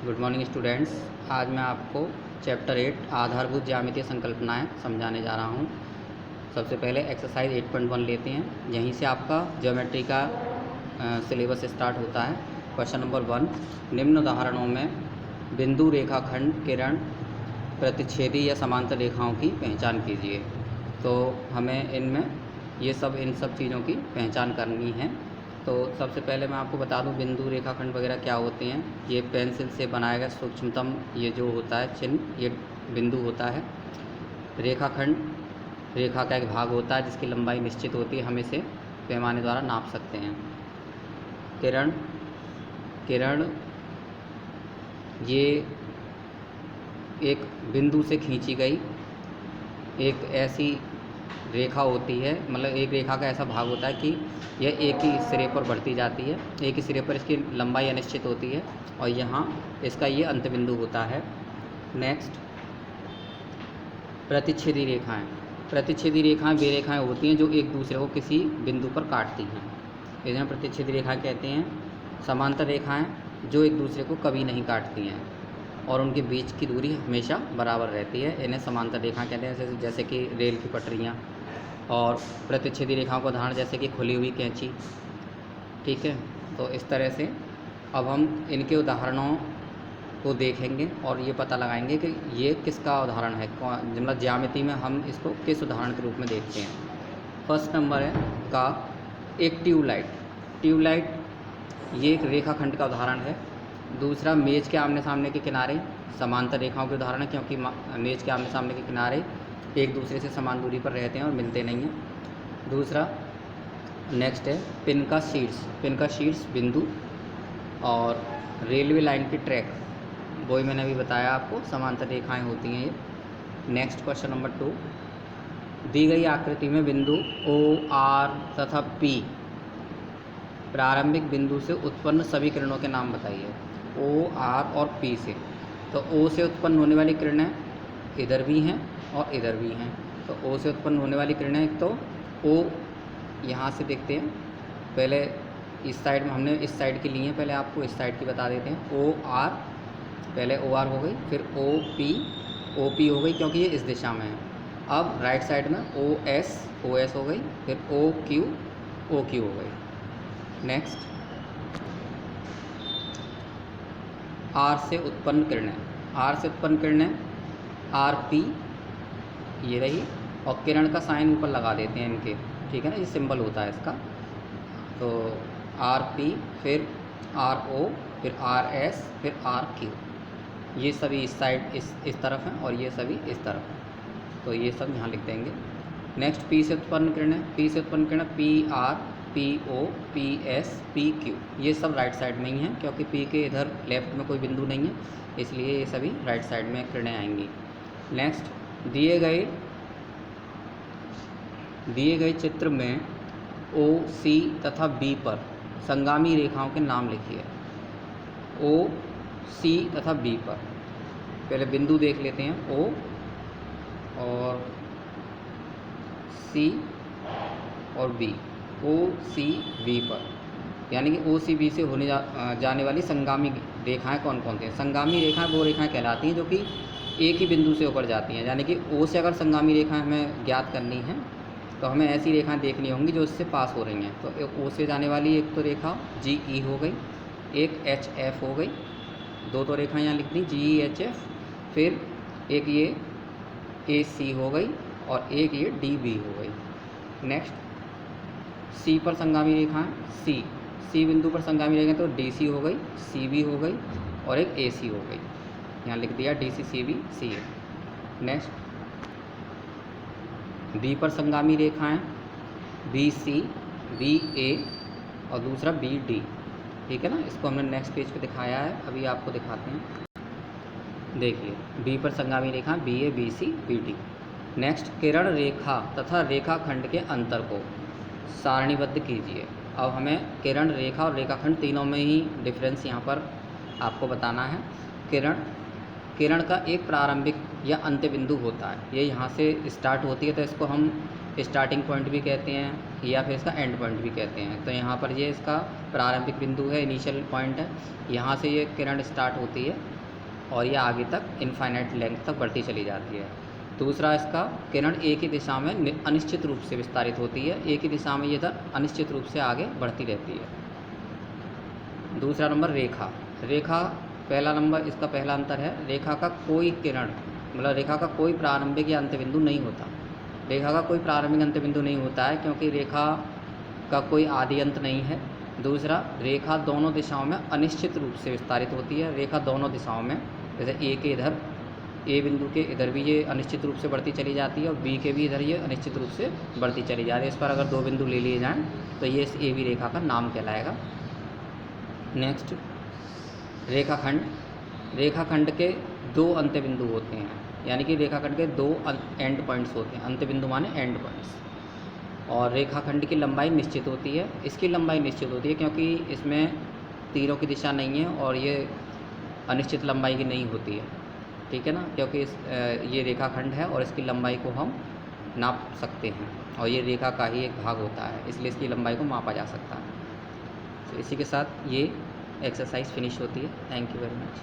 Good morning students. आज मैं आपको चैप्टर 8 आधारभूत ज्यामितीय संकल्पनाएं समझाने जा रहा हूं। सबसे पहले एक्सरसाइज 8.1 लेते हैं। यहीं से आपका ज्योमेट्री का सिलेबस स्टार्ट होता है। क्वेश्चन नंबर 1, निम्न उदाहरणों में बिंदु, रेखाखंड, किरण, प्रतिच्छेदी या समांतर रेखाओं की पहचान कीजिए। तो हमें इनमें इन सब चीज़ों की पहचान करनी है। तो सबसे पहले मैं आपको बता दूं बिंदु, रेखाखंड वगैरह क्या होते हैं। ये पेंसिल से बनाया गया सूक्ष्मतम ये जो होता है चिन्ह, ये बिंदु होता है। रेखाखंड रेखा का एक भाग होता है जिसकी लंबाई निश्चित होती है, हम इसे पैमाने द्वारा नाप सकते हैं। किरण ये एक बिंदु से खींची गई एक ऐसी रेखा होती है, मतलब एक रेखा का ऐसा भाग होता है कि यह एक ही सिरे पर बढ़ती जाती है, एक ही सिरे पर इसकी लंबाई अनिश्चित होती है और यहाँ इसका ये अंत बिंदु होता है। नेक्स्ट, प्रतिच्छेदी रेखाएं। प्रतिच्छेदी रेखाएं वे रेखाएं होती हैं जो एक दूसरे को किसी बिंदु पर काटती हैं, इन्हें प्रतिच्छेदी रेखाएं कहते हैं। समांतर रेखाएं जो एक दूसरे को कभी नहीं काटती हैं और उनके बीच की दूरी हमेशा बराबर रहती है, इन्हें समांतर रेखाएं कहते हैं। जैसे कि रेल की पटरियाँ। और प्रतिच्छेदी रेखाओं का उदाहरण जैसे कि खुली हुई कैंची। ठीक है, तो इस तरह से अब हम इनके उदाहरणों को देखेंगे और ये पता लगाएंगे कि ये किसका उदाहरण है, मतलब ज्यामिति में हम इसको किस उदाहरण के रूप में देखते हैं। फर्स्ट नंबर है का एक ट्यूबलाइट ये एक रेखाखंड का उदाहरण है। दूसरा, मेज़ के आमने सामने के किनारे समांतर रेखाओं के उदाहरण है, क्योंकि मेज़ के आमने सामने के किनारे एक दूसरे से समान दूरी पर रहते हैं और मिलते नहीं हैं। दूसरा, नेक्स्ट है पिन का शीर्ष बिंदु और रेलवे लाइन की ट्रैक, वही मैंने अभी बताया आपको, समांतर रेखाएं होती हैं ये। नेक्स्ट क्वेश्चन नंबर 2, दी गई आकृति में बिंदु O, R तथा P प्रारंभिक बिंदु से उत्पन्न सभी किरणों के नाम बताइए। O, R और P से, तो O से उत्पन्न होने वाली किरणें इधर भी हैं और इधर भी हैं। तो O से उत्पन्न होने वाली किरणें, एक तो O यहाँ से देखते हैं, पहले इस साइड में हमने इस साइड की ली है, पहले आपको इस साइड की बता देते हैं। OR, पहले OR हो गई, फिर OP हो गई क्योंकि ये इस दिशा में है। अब राइट साइड में OS हो गई, फिर OQ हो गई। नेक्स्ट, R से उत्पन्न किरणें RP ये रही, और किरण का साइन ऊपर लगा देते हैं इनके, ठीक है ना, ये सिंबल होता है इसका। तो RP, फिर RO, फिर RS, फिर RQ, ये सभी इस साइड इस तरफ हैं और ये सभी इस तरफ हैं, तो ये सब यहाँ लिख देंगे। नेक्स्ट, P से उत्पन्न किरणें PR, PO, PS, PQ, ये सब राइट साइड में ही हैं, क्योंकि P के इधर लेफ्ट में कोई बिंदु नहीं है, इसलिए ये सभी राइट साइड में किरणें आएंगी। नेक्स्ट, दिए गए चित्र में O, C तथा B पर संगामी रेखाओं के नाम लिखिए। O, C तथा B पर पहले बिंदु देख लेते हैं, O और C और B, O, C, B पर, यानी कि O, C, B से होने जाने वाली संगामी रेखाएं कौन कौन सी हैं। संगामी रेखाएं वो रेखाएं कहलाती हैं जो कि एक ही बिंदु से ऊपर जाती हैं, यानी कि O से अगर संगामी रेखाएं हमें ज्ञात करनी है तो हमें ऐसी रेखाएं देखनी होंगी जो इससे पास हो रही हैं। तो O से जाने वाली एक तो रेखा GE हो गई, एक HF हो गई, दो तो रेखाएं यहाँ लिख दी GE, HF, फिर एक ये AC हो गई और एक ये DB हो गई। नेक्स्ट, C पर संगामी रेखाएं C बिंदु पर संगामी रेखाएं तो DC हो गई, CB हो गई और एक AC हो गई, यहाँ लिख दिया DC, CB, CA। Next, B पर संगामी रेखाएं BC, BA और दूसरा BD, ठीक है ना, इसको हमने नेक्स्ट पेज पे दिखाया है, अभी आपको दिखाते हैं। देखिए, B पर संगामी रेखा BA, BC, BD। नेक्स्ट, किरण रेखा तथा रेखाखंड के अंतर को सारणीबद्ध कीजिए। अब हमें किरण रेखा और रेखाखंड तीनों में ही डिफरेंस यहाँ पर आपको बताना है। किरण का एक प्रारंभिक या अंत्य बिंदु होता है, ये यहाँ से स्टार्ट होती है, तो इसको हम स्टार्टिंग पॉइंट भी कहते हैं, या फिर इसका एंड पॉइंट भी कहते हैं। तो यहाँ पर ये इसका प्रारंभिक बिंदु है, इनिशियल पॉइंट है। यहाँ से ये किरण स्टार्ट होती है और ये आगे तक इनफाइनाइट लेंथ तक बढ़ती चली जाती है। दूसरा, इसका किरण एक ही दिशा में अनिश्चित रूप से विस्तारित होती है, एक ही दिशा में ये इधर अनिश्चित रूप से आगे बढ़ती रहती है। दूसरा नंबर रेखा। रेखा पहला नंबर, इसका पहला अंतर है, रेखा का कोई किरण मतलब रेखा का कोई प्रारंभिक या अंत बिंदु नहीं होता। रेखा का कोई प्रारंभिक अंत बिंदु नहीं होता है क्योंकि रेखा का कोई आदि अंत नहीं है। दूसरा, रेखा दोनों दिशाओं में अनिश्चित रूप से विस्तारित होती है। रेखा दोनों दिशाओं में, जैसे ए के इधर, ए बिंदु के इधर भी ये अनिश्चित रूप से बढ़ती चली जाती है और बी के भी इधर ये अनिश्चित रूप से बढ़ती चली जाती है। इस पर अगर दो बिंदु ले लिए जाएँ तो ये इस ए बी रेखा का नाम कहलाएगा। नेक्स्ट, रेखाखंड। रेखाखंड के दो अंत्य बिंदु होते हैं, यानी कि रेखाखंड के दो एंड पॉइंट्स होते हैं। अंत्य बिंदु माने एंड पॉइंट्स। और रेखाखंड की लंबाई निश्चित होती है। इसकी लंबाई निश्चित होती है क्योंकि इसमें तीरों की दिशा नहीं है और ये अनिश्चित लंबाई की नहीं होती है, ठीक है ना, क्योंकि ये रेखाखंड है और इसकी लंबाई को हम नाप सकते हैं और ये रेखा का ही एक भाग होता है, इसलिए इसकी लंबाई को मापा जा सकता है। तो इसी के साथ ये एक्सरसाइज फिनिश होती है। Thank you very much.